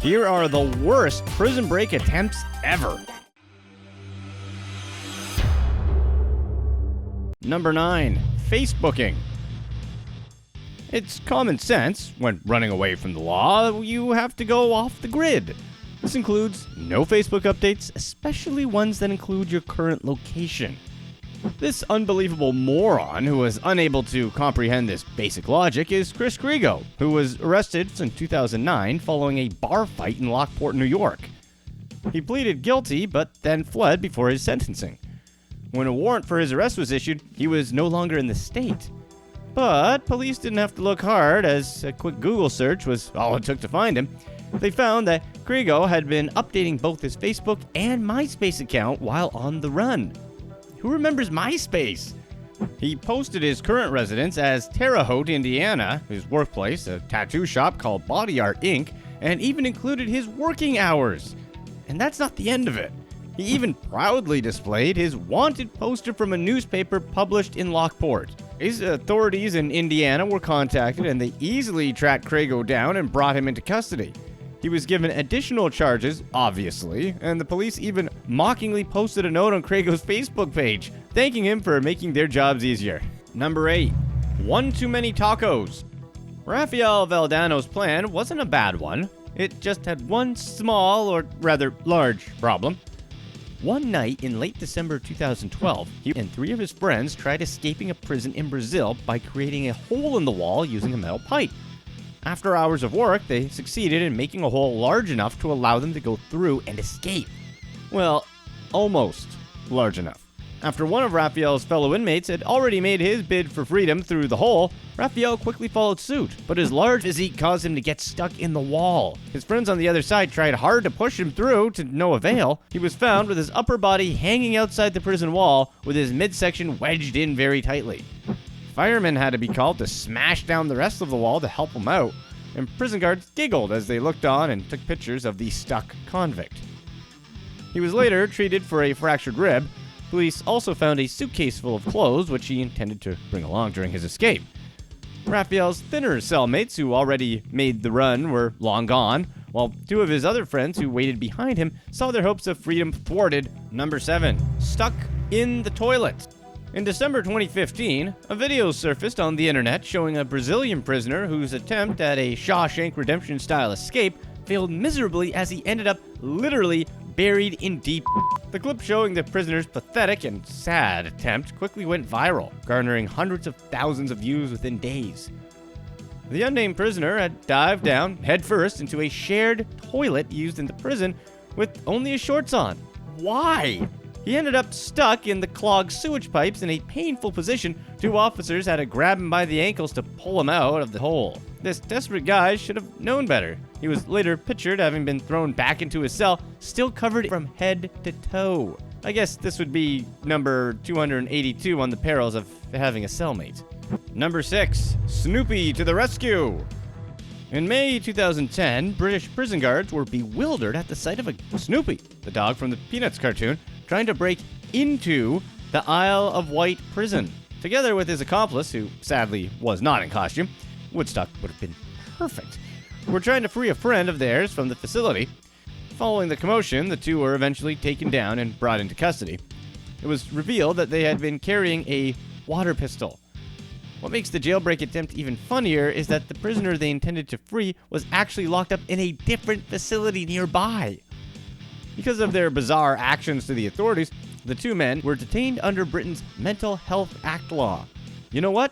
Here are the worst prison break attempts ever. Number 9. Facebooking. It's common sense, when running away from the law, you have to go off the grid. This includes no Facebook updates, especially ones that include your current location. This unbelievable moron who was unable to comprehend this basic logic is Chris Krigo, who was arrested in 2009 following a bar fight in Lockport, New York. He pleaded guilty, but then fled before his sentencing. When a warrant for his arrest was issued, he was no longer in the state. But police didn't have to look hard, as a quick Google search was all it took to find him. They found that Krigo had been updating both his Facebook and MySpace account while on the run. Who remembers MySpace? He posted his current residence as Terre Haute, Indiana, his workplace, a tattoo shop called Body Art Inc., and even included his working hours. And that's not the end of it. He even proudly displayed his wanted poster from a newspaper published in Lockport. His authorities in Indiana were contacted, and they easily tracked Krigo down and brought him into custody. He was given additional charges, obviously, and the police even mockingly posted a note on Krigo's Facebook page, thanking him for making their jobs easier. Number 8. One too many tacos. Rafael Valdano's plan wasn't a bad one. It just had one small, or rather large, problem. One night in late December 2012, he and 3 of his friends tried escaping a prison in Brazil by creating a hole in the wall using a metal pipe. After hours of work, they succeeded in making a hole large enough to allow them to go through and escape. Well, almost large enough. After one of Rafael's fellow inmates had already made his bid for freedom through the hole, Rafael quickly followed suit, but his large physique caused him to get stuck in the wall. His friends on the other side tried hard to push him through, to no avail. He was found with his upper body hanging outside the prison wall, with his midsection wedged in very tightly. Firemen had to be called to smash down the rest of the wall to help him out, and prison guards giggled as they looked on and took pictures of the stuck convict. He was later treated for a fractured rib. Police also found a suitcase full of clothes, which he intended to bring along during his escape. Rafael's thinner cellmates, who already made the run, were long gone, while 2 of his other friends who waited behind him saw their hopes of freedom thwarted. Number 7. Stuck in the toilet. In December 2015, a video surfaced on the internet showing a Brazilian prisoner whose attempt at a Shawshank Redemption-style escape failed miserably as he ended up literally buried in deep. The clip showing the prisoner's pathetic and sad attempt quickly went viral, garnering hundreds of thousands of views within days. The unnamed prisoner had dived down headfirst into a shared toilet used in the prison with only his shorts on. Why? He ended up stuck in the clogged sewage pipes in a painful position. 2 officers had to grab him by the ankles to pull him out of the hole. This desperate guy should have known better. He was later pictured having been thrown back into his cell, still covered from head to toe. I guess this would be number 282 on the perils of having a cellmate. Number 6. Snoopy to the rescue. In May 2010, British prison guards were bewildered at the sight of a Snoopy, the dog from the Peanuts cartoon, trying to break into the Isle of Wight prison. Together with his accomplice, who sadly was not in costume, Woodstock would have been perfect, were trying to free a friend of theirs from the facility. Following the commotion, the 2 were eventually taken down and brought into custody. It was revealed that they had been carrying a water pistol. What makes the jailbreak attempt even funnier is that the prisoner they intended to free was actually locked up in a different facility nearby. Because of their bizarre actions to the authorities, the 2 men were detained under Britain's Mental Health Act law. You know what?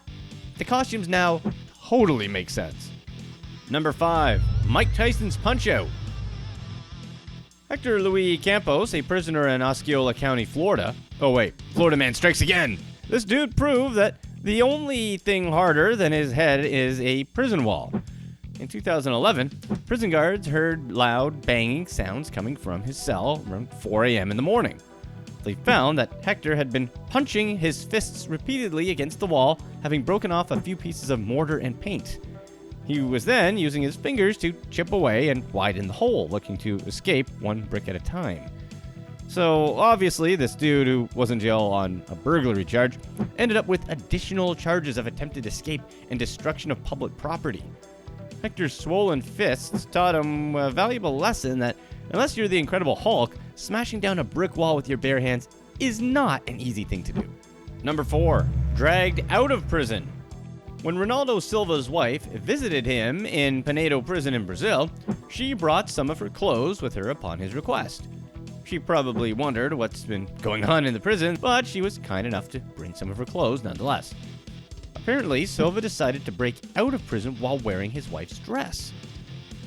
The costumes now totally make sense. Number 5. Mike Tyson's Punch-Out. Hector Luis Campos, a prisoner in Osceola County, Florida. Oh wait, Florida man strikes again. This dude proved that the only thing harder than his head is a prison wall. In 2011, prison guards heard loud banging sounds coming from his cell around 4 a.m. in the morning. They found that Hector had been punching his fists repeatedly against the wall, having broken off a few pieces of mortar and paint. He was then using his fingers to chip away and widen the hole, looking to escape 1 brick at a time. So, obviously, this dude, who was in jail on a burglary charge, ended up with additional charges of attempted escape and destruction of public property. Hector's swollen fists taught him a valuable lesson that unless you're the Incredible Hulk, smashing down a brick wall with your bare hands is not an easy thing to do. Number 4. Dragged out of prison. When Ronaldo Silva's wife visited him in Penedo prison in Brazil, she brought some of her clothes with her upon his request. She probably wondered what's been going on in the prison, but she was kind enough to bring some of her clothes nonetheless. Apparently, Silva decided to break out of prison while wearing his wife's dress.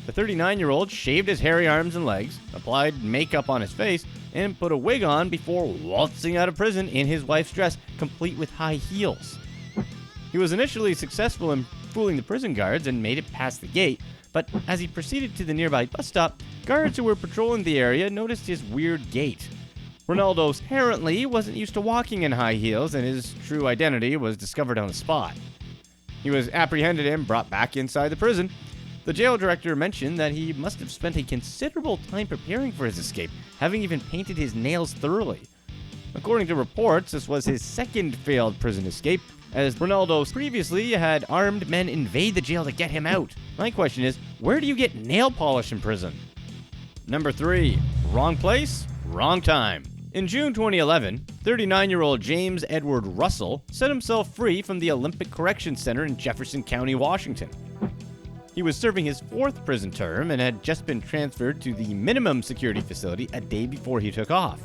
The 39-year-old shaved his hairy arms and legs, applied makeup on his face, and put a wig on before waltzing out of prison in his wife's dress, complete with high heels. He was initially successful in fooling the prison guards and made it past the gate, but as he proceeded to the nearby bus stop, guards who were patrolling the area noticed his weird gait. Ronaldo apparently wasn't used to walking in high heels, and his true identity was discovered on the spot. He was apprehended and brought back inside the prison. The jail director mentioned that he must have spent a considerable time preparing for his escape, having even painted his nails thoroughly. According to reports, this was his second failed prison escape, as Ronaldo previously had armed men invade the jail to get him out. My question is, where do you get nail polish in prison? Number 3. Wrong place, wrong time. In June 2011, 39-year-old James Edward Russell set himself free from the Olympic Correction Center in Jefferson County, Washington. He was serving his 4th prison term and had just been transferred to the minimum security facility a day before he took off.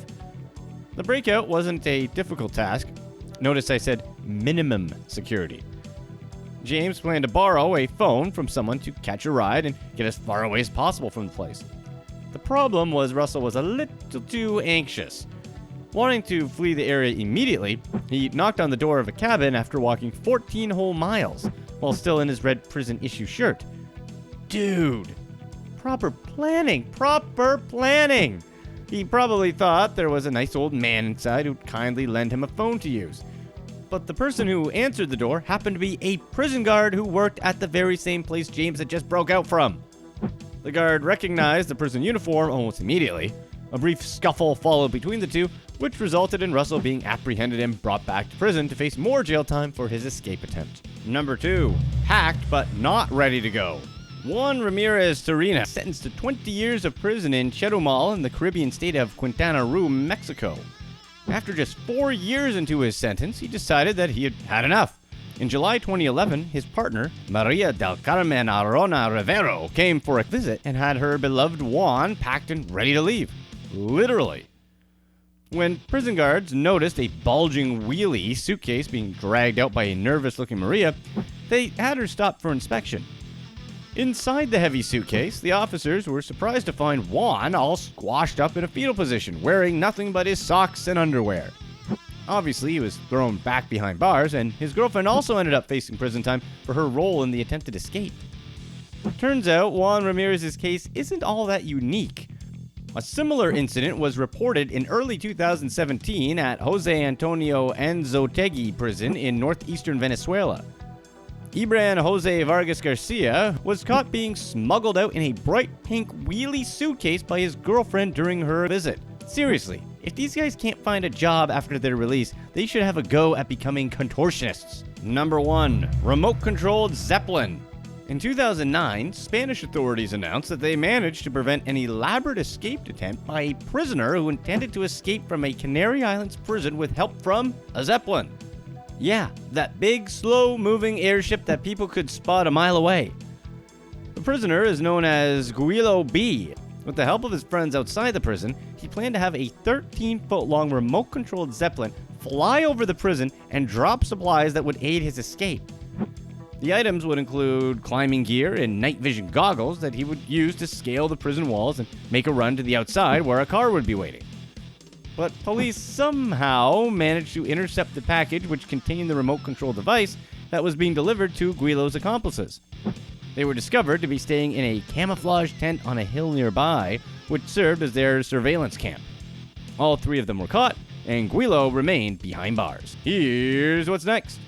The breakout wasn't a difficult task. Notice I said minimum security. James planned to borrow a phone from someone to catch a ride and get as far away as possible from the place. The problem was Russell was a little too anxious. Wanting to flee the area immediately, he knocked on the door of a cabin after walking 14 whole miles while still in his red prison issue shirt. Dude, proper planning. He probably thought there was a nice old man inside who'd kindly lend him a phone to use. But the person who answered the door happened to be a prison guard who worked at the very same place James had just broke out from. The guard recognized the prison uniform almost immediately. A brief scuffle followed between the two, which resulted in Russell being apprehended and brought back to prison to face more jail time for his escape attempt. Number 2. Hacked but not ready to go. Juan Ramirez Torina, sentenced to 20 years of prison in Chetumal in the Caribbean state of Quintana Roo, Mexico. After just 4 years into his sentence, he decided that he had had enough. In July 2011, his partner, Maria del Carmen Arona Rivero, came for a visit and had her beloved Juan packed and ready to leave. Literally. When prison guards noticed a bulging wheelie suitcase being dragged out by a nervous-looking Maria, they had her stopped for inspection. Inside the heavy suitcase, the officers were surprised to find Juan all squashed up in a fetal position, wearing nothing but his socks and underwear. Obviously, he was thrown back behind bars, and his girlfriend also ended up facing prison time for her role in the attempted escape. Turns out, Juan Ramirez's case isn't all that unique. A similar incident was reported in early 2017 at Jose Antonio Anzoátegui prison in northeastern Venezuela. Ibran Jose Vargas Garcia was caught being smuggled out in a bright pink wheelie suitcase by his girlfriend during her visit. Seriously, if these guys can't find a job after their release, they should have a go at becoming contortionists. Number 1. Remote-controlled Zeppelin. In 2009, Spanish authorities announced that they managed to prevent an elaborate escape attempt by a prisoner who intended to escape from a Canary Islands prison with help from a Zeppelin. Yeah, that big, slow-moving airship that people could spot a mile away. The prisoner is known as Guilo B. With the help of his friends outside the prison, he planned to have a 13-foot-long remote-controlled Zeppelin fly over the prison and drop supplies that would aid his escape. The items would include climbing gear and night vision goggles that he would use to scale the prison walls and make a run to the outside where a car would be waiting. But police somehow managed to intercept the package which contained the remote control device that was being delivered to Guilo's accomplices. They were discovered to be staying in a camouflage tent on a hill nearby, which served as their surveillance camp. All 3 of them were caught, and Guilo remained behind bars. Here's what's next.